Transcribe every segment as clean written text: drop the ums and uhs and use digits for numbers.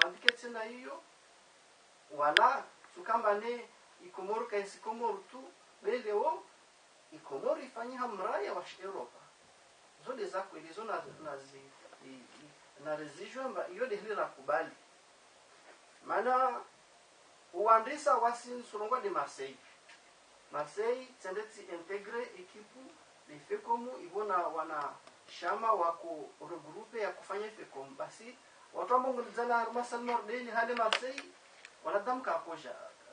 tandiketse na hiyo wala tukambane Ikomoro kaisi Komoro tu beleo Ikomoro ifanye hamraya wa Europa zode zako ilizo na rezijwa mba iyo dehili la kubali mana uandisa wasi surongwa de Marseille tendeti integre ekipu de Fekomu ibona wana shama wako regroupe ya kufanya Fekomu basi watu ambao ngulizana Armasa Nordeni hali Marseille wanadamu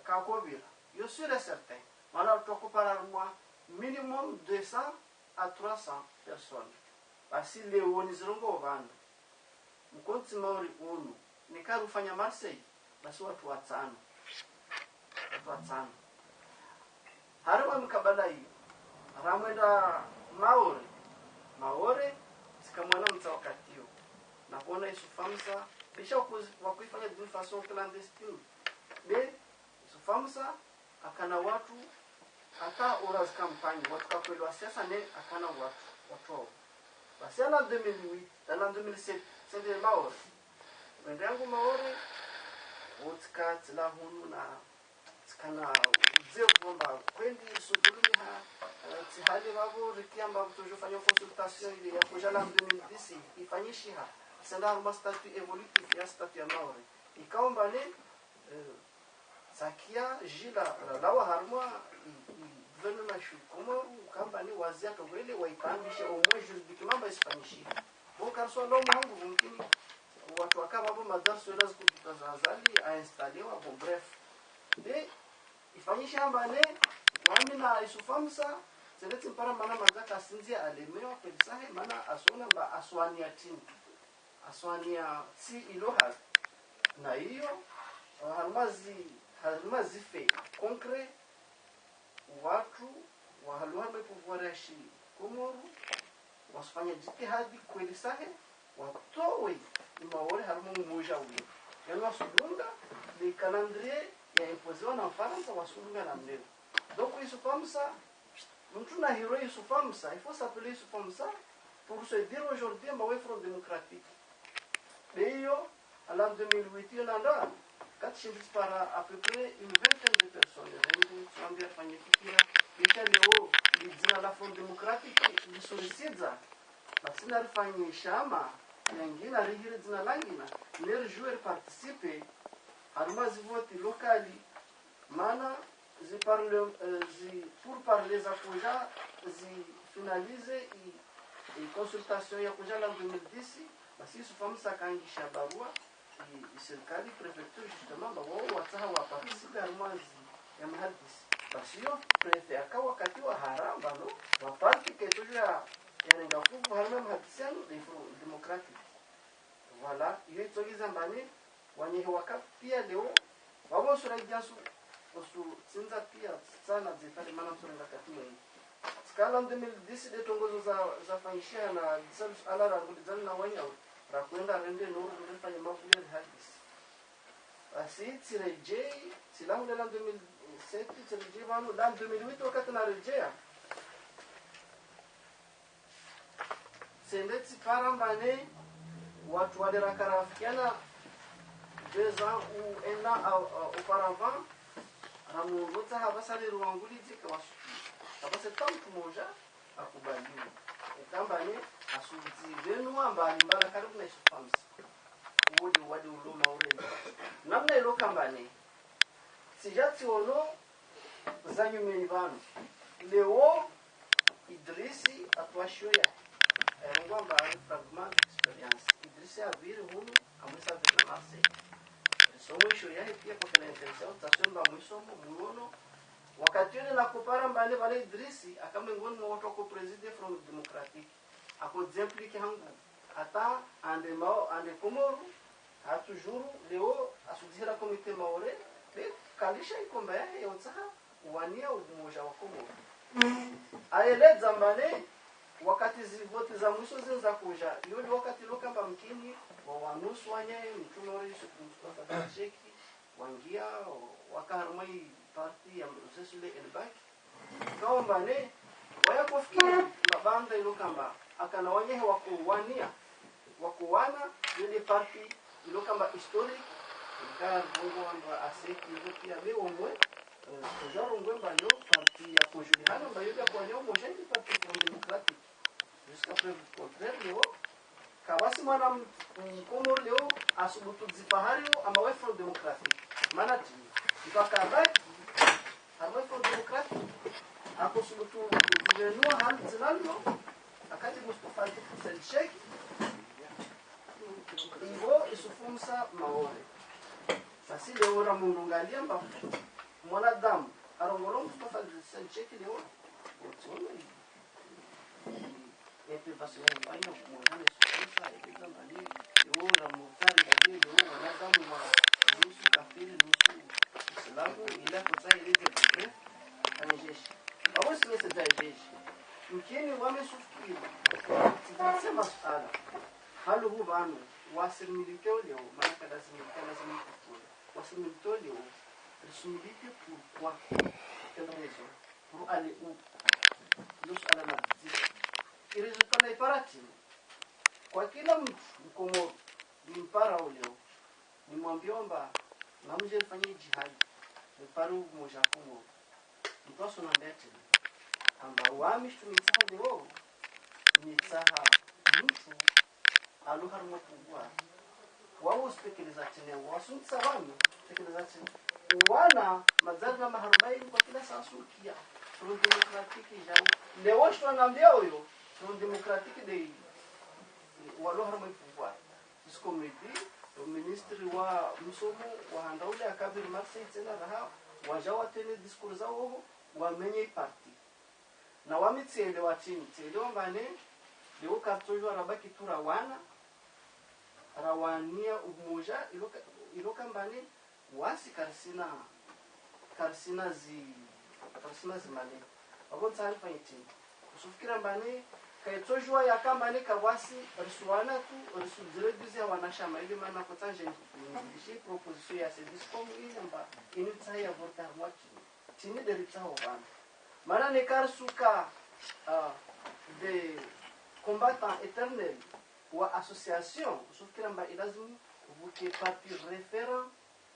kakobira yo sûr et certain mana tukopara moi minimum 200 à 300 personnes basi leo ni zirongo vandu mkonti maori unu nikaru fanya Marseille basi watu watano harima mkabala hiyo ramwenda maore sikamwana mta wakati hiyo na kuona isufamsa bisha wakuifanya d'une façon clandestine be isufamsa akana watu aka oras campagne watu kakwelwa siasa ne akana watu basi ala 2008 ala 2007 sende maore wendangu maore utkat la hunu na kana kwamba kwendi sudulumi tihali wabo rikiamba tujofanya consultation ile ya kujala 2010 ifanyishiha senda ruma statut évolutif ya statut ya maore ikaomba ne sakia jila lawa harma gouvernement shu Komoro kamba ni wazia togwele waipandishe au moins juridiquement ba ispanyishi bon karso ndo mwangu mumkini watu akaba hapo madarasa yote zikutazazali a installer wa bon bref de ifanyisha mbane wami na isufamsa seleti mpara mana mazaka sinzia alemewa pelisahe mana asona mba aswania si iloha na hiyo harumazi fe concret watu wahaluhame pouvoirashi Komoro wasifanya jitihadi kwelisahe watowe imaore harumu mmoja huyo yani wasudunga le calendrier ya imposewa na Faransa wasudunga na mleo donc isufamsa mtu na hero isufamsa il faut s'appeler isufamsa pour se dire aujourd'hui ma Front démocratique d'ailleurs à l'an 2008 nanda quand je dis par à peu près une vingtaine de personnes qui ont bien fait fikira kisha leo lidina la Front démocratique lisoliciza basi na rifanye shama nyingine rihire zina langina les joueurs participer harmazi vote locali mana pour parler za kuja finaliser et consultation ya kuja la 2010 basi isufamsa kangisha barua serikali prefecture justement wao wataha wa participer harmazi ya mahadisi basi yo prefet akawa wakati wa haramba no waparti ketuja yarenga kuvu harama mahadisiano de Front démocratique voilà iyo itogiza mbani wanyehe waka pia leo wabo sura jasu osu sinza pia sana zifali mana sura ngakatiwa hii skala 2010 de tongozo za fanyishia na disal ala rangulizana na wanya ra kwenda rende nuru ndifanya mafuya hadis asi tireje silamu la 2007 tireje vanu la 2008 wakati na rejea sendeti parambane watu walirakarafiana 2 ans ou 1 an auparavant ramulota habasali ruanguli zika wasuki habasa tamtu moja akubaliwa ekambane asuzi venu ambali mbala karibu na isufamsa wadi uloma ule namna ilo kambane sijati ono zanyumeni vanu leo Idrisi atwashoya ngomba fragment experience Idrisi aviri hunu amwisa vina Marseille somo shoya pia kwa kana intention tasomba mwisomo muono wakati ile na kupara mbale bale Idrisi akamengoni mwoto ko president Front démocratique ako explique hangu ata ande Komoro a toujours leo asudira komite maore be kalisha ikomba ya utsaha wania umoja wa Komoro aeleza mbale wakati zivoti za mwisho zinza kuja yule wakati lokamba mkini wa wanusu wanyaye mtumori Mustafa Cheki wangia wakarmai parti ya Mzesule Elbaki kaomba ne wayakofikiri mabanda ilokamba akana wanyaye wakuwana yule parti ilokamba historic car bongo amba aseki pia be omwe toujours ngwe mbayo parti ya conjugal mbayo ya kwa nyomo jendi parti démocratique jusqu'à preuve du contraire leo kabasi mwana mkomoro leo asubutu zipahario ama we front démocratique maana ti mpaka baki ama front démocratique ako subutu gouvernement hal zinalo akati Mustafa Al-Sheikh hivyo isufumsa maore basi leo na mungalia mba mwanadamu arongolo Mustafa Al-Sheikh leo utsono epe basi mwana mwana isufumsa epeza mbali leo na mutari bali leo mwanadamu wa nusu kafiri nusu islamu ila kutsa ile de anajeshi au si msedajeshi mkini wamesufikiri tunasema sala halu hubano wasimilike leo maana lazima kufua wasimilike leo resumilike pourquoi quelle raison pour aller où nous ala na résultat na iparati kwa kila mtu mkomoro ni mpara leo ni mwambiomba na mje fanye jihad mparu moja komoro mtoso na mbete amba wami tumitsaha leo mitsaha mtu aluhar mkubwa wao spekeleza tena wasunitsa wami spekeleza tena wana mazarna maharubaini kwa kila saa sukia front democratique jao leo shwa ngambia huyo front democratique de waluhar mkubwa iskomedi ministri wa msomo wa handaule akabiri Marseille tena raha wajawa tena discours zao wamenye parti na wamitsele watini tsele mbane leo kartojwa rabaki tura wana rawania umoja iloka mbane wasi karsina zimane wabon tsari faiti usufikira mbane kaitojwa yakambane kawasi risuwana tu risudire bize wanashama ile maana kotanje ni proposition ya service comme ile mba initsa ya voter mwaki tini de ritsaho bana maana ne karsuka de combattants éternels ou association usufikira mba ilazimu uvuke parti référent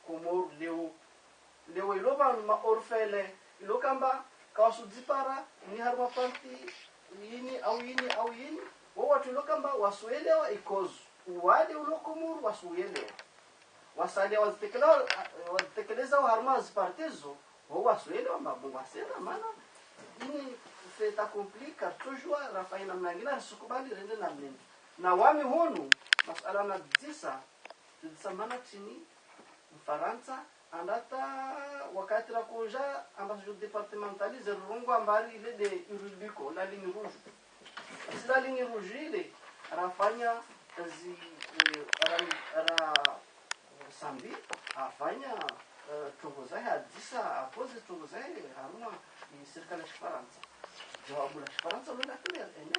comme leo iloba ma orfele ilokamba kawasudipara ni harma parti yini wao watu ilokamba wasuelewa ikozu uwade ulokomuru wasuelewa wasale wazitekeleza harma zipartizo wao wasuelewa mabongo asema maana ini fait accompli car toujours rafaina mnangina sukubali rende na mnene na wami honu masala na disa maana chini Mfaransa andata wakati la koja ambassade départementalisée rongo ambari ile de Urubico la ligne rouge la ligne rouge ile rafanya zi ara sambi afanya tongoza hadisa apose tongoza haruma ni serikali ya Faransa jawabu la Faransa ndio clear ene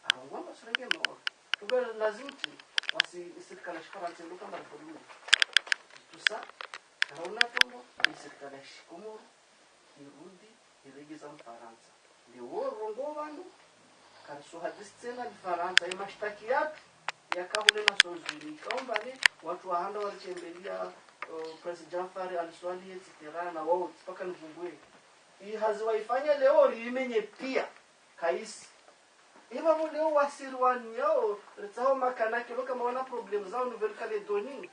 arongwa masrenge mo tuga lazima wasi serikali ya Faransa ndio kama follow tusa kaona tongo ni serikali ya Komoro irudi iregeza Mfaransa leo rongo bano kanso hadisi tena Faransa imashtaki yake yakahule na sozuri kaombane watu wahanda walitembelea President Jafari al-Swali etc na wao mpaka nivumbwe hii haziwaifanya leo limenye pia kaisi iba leo wasirwani yao retao makana kilo kama wana problem zao Nouvelle Calédonie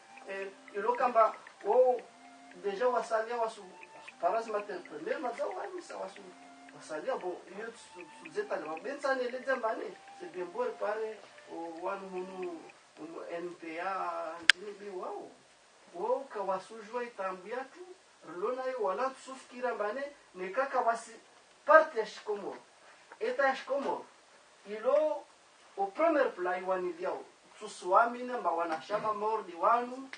ilokamba wao deja wasalia wasu paras mater premier mazao wamisa wasu wasalia bon hiyo suzeta le bensa ne leza mbane c'est bien beau pare wanu hunu NPA ntini bi wao kawasujwa itambia tu lona yo wala tsufikira mbane nekaka wasi parte ya Komoro eta ya Komoro ilo au premier plan wanidiao tsusuamina mba wanashama mordi wanu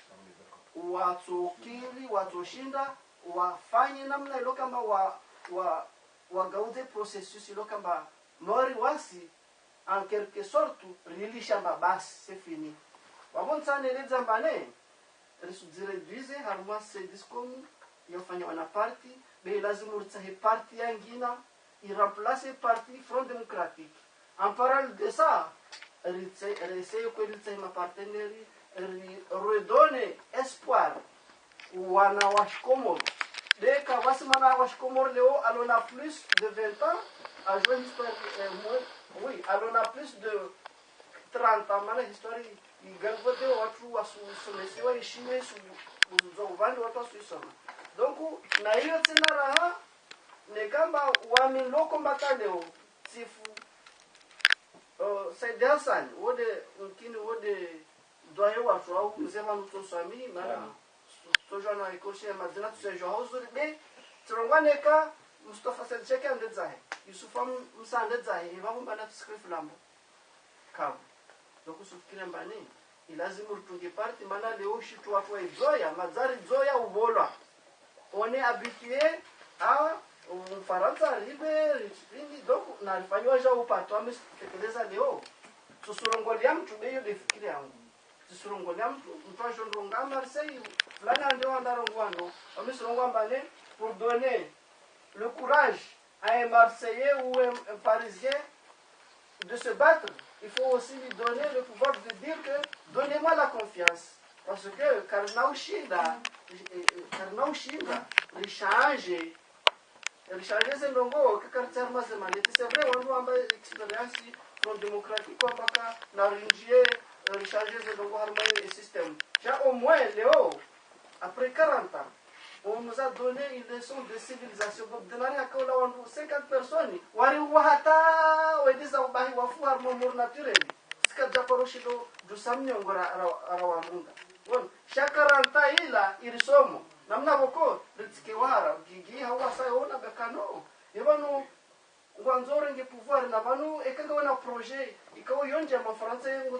watsokiri watsoshinda wafanye namna ilo kama wagauze processus ilo kama mori wasi en quelque sorte rilisha basi c'est fini wabonsa neleza mbane réduise harma se discomu yofanya wana parti be lazima urtsahe parti yangina iremplace parti Front Démocratique en parallèle de ça essayer que ma partenaire redonne espoir wana washkomoro deka wasimana washkomoro leo alona plus de 20 ans a joué une histoire oui alona plus de 30 ans mana histoire igangote watu wasomesiwa ishime zo uvandi watu wasisoma donc na hiyo tena raha ne kamba wamiloko mbataleo tifu Said Hassan wode mkini wode doye watu au mzema nutosami mana sojana ikoshe madina tusejo hauzo be trongwaneka Mustafa Sedjeke andedzahe Yusufa msandedzahe vavumba na script lambo kavu donc usufikira mbani ilazimu rutunge parti mana leo shitu watu wa izoya mazari zoya uvolwa one habitué à Ufaransa ribe rini donc na alifanywa ja upato ametekeleza leo tusurongolia mtu beyo defikiri yangu tusurongolia mtu ajondonga Marseille fulana ndio andarongwando amesurongwa mbane pour donner le courage à un Marseillais ou un Parisien de se battre. Il faut aussi lui donner le pouvoir de dire que donnez-moi la confiance. Parce que Karnaushinda, il change ce longo que caractère mazemanete. C'est vrai, on doit avoir expérience front démocratique comme ça, na ringier, il change ce longo harmonie et système. Déjà au moins, Léo, après 40 ans, on nous a donné une leçon de civilisation. Donc, de l'année à 50 personnes, wari wahata, wediza ubahi wafu harmonie naturelle. Sika japoroshido, jusamni ngora arawarunga. Bon, chaque 40 ans, il risomo. Namna boko ritike wara gigi hawa sai ona bekano yebano ngwanzore nge pouvoir na banu ekanga wana projet ikawo yonje ma français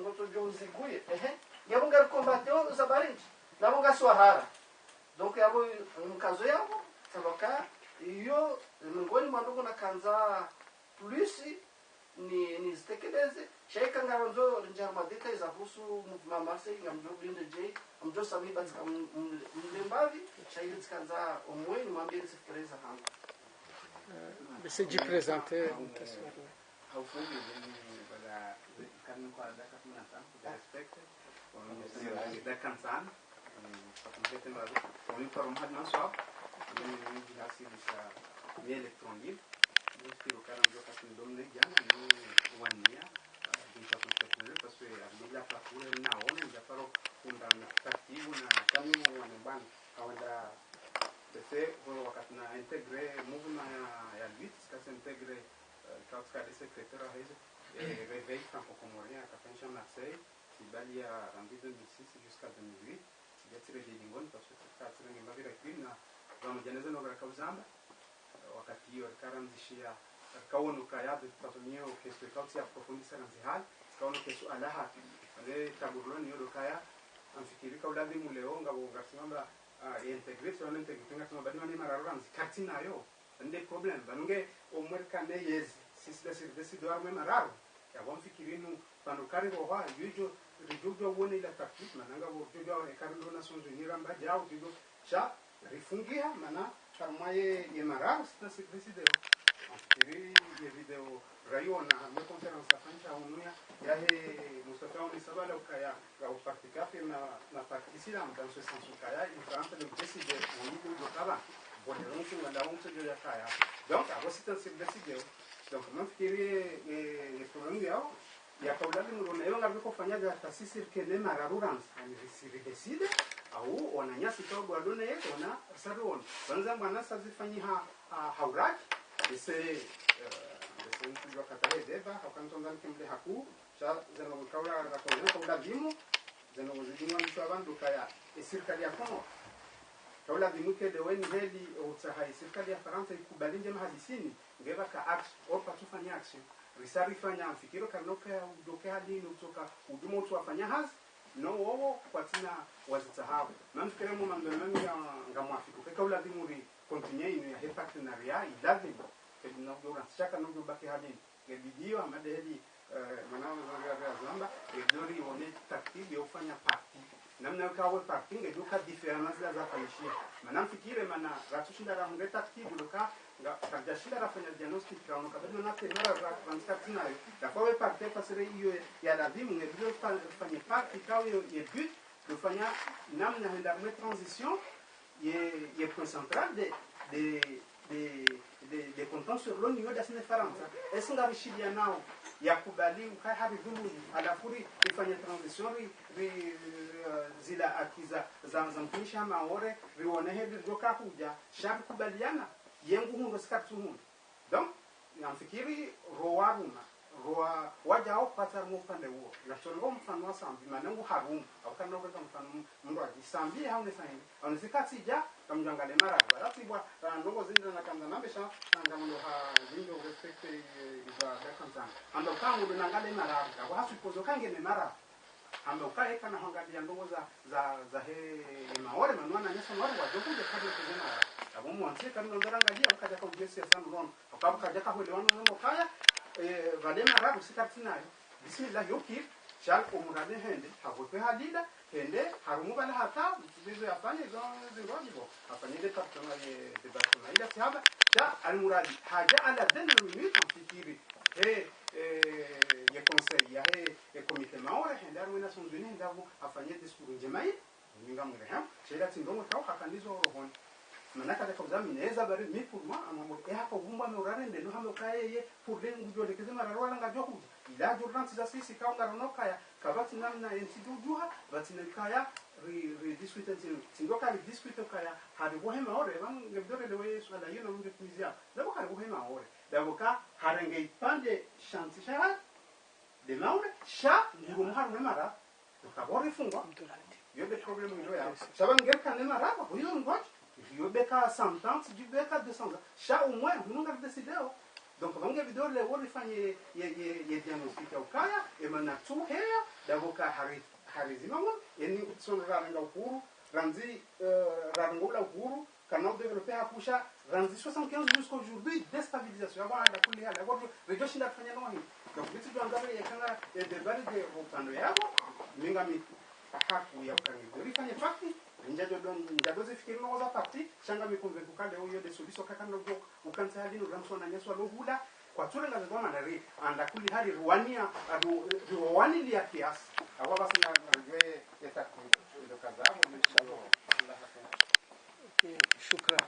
ngoto jonziguye yabunga combattre zabarinji nabunga swahara donc yabo mkazo yabo saboka iyo ngoni mandugo na kanza plus ni zitekeleze sheka ngaronzo njama details ahusu movement Marseille ngamjo blinde J amjo sami batika mlembavi shairi tkanza omwe ni mwambie sifikereza hanga c'est d'y présenter au fundi ni bala kan kwa daka tunata respect on da kansan complètement on lui forme had manswa ni dilasi bisa ni électronique donc le caram do katin domne jana ni wania bisa kutekeleza parce que abila pakule na ona ya paro kunda tatibu na kami wanembani kawanda c'est wakati na intégrer mouvement ya lutte kasi intégrer katika le secrétaire à réveil franco-comorien à Capencha Marseille Sibali a rendu 2006 jusqu'à 2008 Sibali a Lingoni parce que katika ni mavira kwina vamujaniza no kauzamba wakati hiyo karanzishia kawono kaya de tatomio kesto kauti approfondissera nzihal kawono kesto alaha ale taburloni yodo kaya amfikiri kauladi muleo ngabo ngasimamba intégrer sur l'intégration ngasima badi mani mararanzi katina yo ande problem banunge omwerkane yes sisi service do arme mararo ya wamfikirinu panukari boha yujo rijojo wone la tactique mananga bojojo ekarindo Nations Unies ramba jao jojo cha rifungia mana charmaye ye mararo sita service de amfikiri ye video rayona me conférence afanja unuya yahe Mustafa on sabala ukaya ga upartikafi na participar dans ce sens ukaya infante de décider au niveau de travail bon donc on a honte de yakaya donc a você tem sido decidido donc não fiquei le problème yao ya kaulani mrona yao ngapi kufanya taasisi kene mararuranz si decide au wananyasi kidogo adone yetu na saruon kwanza bwana sazifanyi hauraki ese ndio katale deba hakantonda kimle haku cha zeno kaula na kaula dimu zeno zidimu ni abantu kaya serikali ya Kongo kaula dimu ke de weni heli utahai serikali ya Faransa ikubalinje mahadisini ngeba ka act au patufanya action risari fanya mfikiro kanoka udoke hadi kutoka udumo tu afanya haz no wowo kwatina wazitahabu mamfikira mu mamdamani ngamwafiko kaula dimu ri continue ino ya partenariat idadimo na dora chaka no baki hadi ngebidio amade hadi manao za zamba edori one taktibi ya ufanya parti namna kawe parti ngeduka difference za kanishia manamfikire mana ratushinda ra hunge taktibi loka ngajashinda rafanya diagnostic kwa kabla na temara ra transactina da kwa parti pasere hiyo ya lazima ngebidio fanya parti kawe ye but kufanya namna henda kwa transition ye point central de content sur le niveau d'asine faransa esinga bishilia nao yakubali ukai habi dhuluni alafuri ifanye transition zila akiza za mtumisha maore vione hebi joka kuja shabi kubaliana yengu hundo sikatu hundo donc nafikiri roaruna roa wajao pata mupande huo nachongo mfano sambi manengu harum akana kwa mfano mndo ajisambi haune saini onesikati ja kamjangale mara barati bwa ndongo zinda na kamza nambesha tanga mndo ha zindo respect iza dakanza ando kangu nangale mara kwa hasu pozo kange ne mara ando kae kana hangalia ndongo za he maore manwana nyeso nori wajokuja kabla kuzena abo mwanse kana ndoranga ukaja kwa ujesi sana non akaja kwa hole wano kaya vale mara usikati nayo bismillah yokir shal umurane hende hagope halida hende harumu bala hata bizo yafanye zingojibo afanye de batona ila sihaba ja almuradi haja ala dana minute fikiri ye conseil ya comité maore hende arwena sonzuni ndabu afanye discours njemai ningamure ha shela tindongo tao hakanizo rohoni manaka kwa sababu inaweza bari mimi pour moi amamo hapo gumba meurare ndeno hame kaye pour le ngujole kezema rwala ngajwa kuja ila jordan sasa sisi kaunga ronoka ya kabati namna entidujuha batina kaya rediscuter tindoka rediscuter kaya hadi bohema ore bang ngebdore lewe swala yino mbe kumizia labo kare bohema ore daboka harenge ipande shanti shahat de maure sha ngumu haru mara kabori fungwa yobe problem ndio ya sababu ngeka ne mara huyo ngoja eu beca 100 ans, du beca 200 ans. Chaque au moins, nous n'avons décidé. Donc, on a vidéo les word fait les diagnostics au cas et maintenant tout est d'avocat harizima et nous sommes raranga au randi rarangola au canal développé à Poucha randi 75 jusqu'à aujourd'hui déstabilisation avant la couler à la voie de Joshua la fanya non. Donc, petit peu encore il y a quand des balles de rotando yabo mingami haku ya kangi fanya fakti njado zifikiri no za parti shanga mikonventuka leo yo de solution kaka no ukanza hadi no ramso na nyeswa lohula kwa ture ngaza kwa mandari anda kuli hadi ruwania ruwani li akias awa basi na ngwe yataku ndo kaza inshallah shukran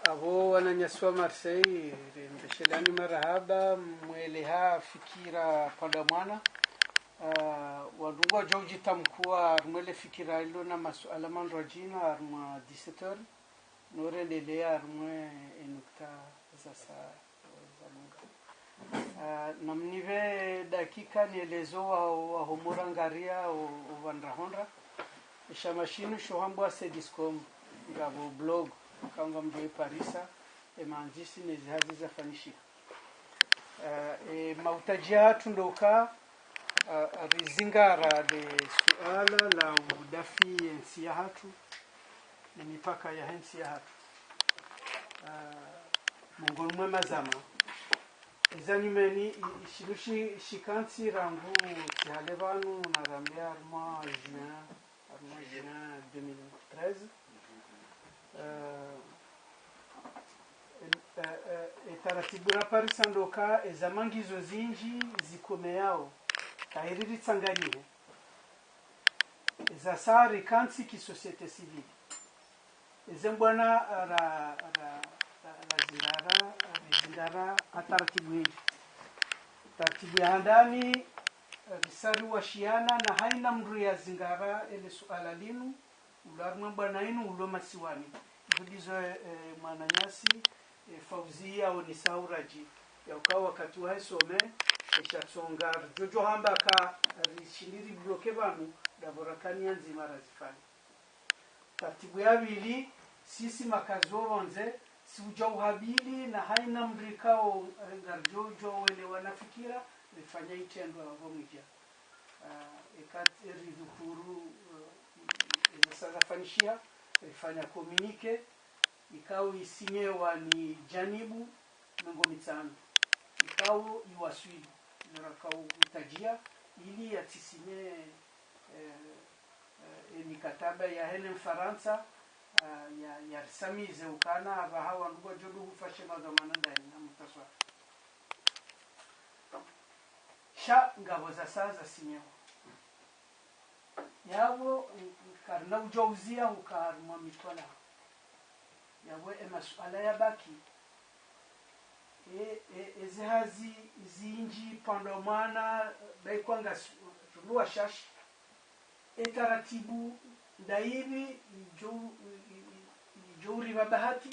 abo wananyaswa Marseille mbeshelani marahaba mweleha fikira kwa mwana wadungwa joji tamkuwa rumele fikira ilo na masuala manrojina arma 17h norelele armwe enukta za lunga namnive dakika nielezo wa homorangaria uvanrahonra shamashinu shohambwa sediscom ngabo blog kanga mjoi parisa emanjisi nezihazi za fanishia mautajia tundoka rizingara de suala la udafi ensi ya hatu na mipaka ya ensi ya hatu mongol mwema zama izanyumeni shilushi shikansi rangu tihalevanu na rambia arma juin 2013 taratibu raparisandoka ezamangizo zinji zikomeao kahiriri tsanganyire za sari kansi ki societe civile ezembwana la zingara ataratibu hii taratibu ya ndani risari washiana na haina mru ya zingara ele suala linu ularmwe bwana inu ulo masiwani ndizo mwananyasi Fauzia au ni sauraji ya ukawa wakati wa some eshatsonga jojo hamba ka rishindiri bloke banu laborakani nzima razifani taratibu ya bili sisi makazi wonze si ujauhabili na haina mrikao garjojo wele wanafikira rifanya itendo wavomija ekati ridhukuru sasa fanishia rifanya komunike ikao isinyewa ni janibu mengo mitano ikao iwaswili nakao utajia ili yatisinye mikataba ya Helen Faransa ya samize ukana abahawa ndugo jodu hufashe mazamana ndani na mutaswa sha ngabo za saa za sinyewa yabo karna ujauzia ukarma mitwala yabo masuala yabaki ezihazi zinji pandomana baikwanga tulua shashi taratibu ndaibi jouri babahati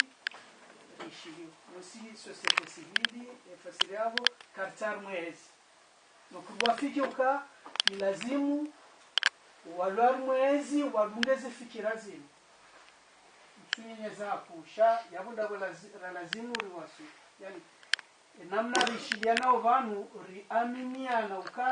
ishilio nosi societe civile fasiri yabo kartar mwezi nokuwafiki uka ni lazimu walwar mwezi wabungeze fikira zinu msunyenyeza kusha yabunda lazimu riwasu yani namna rishiliana ovanu riaminiana uka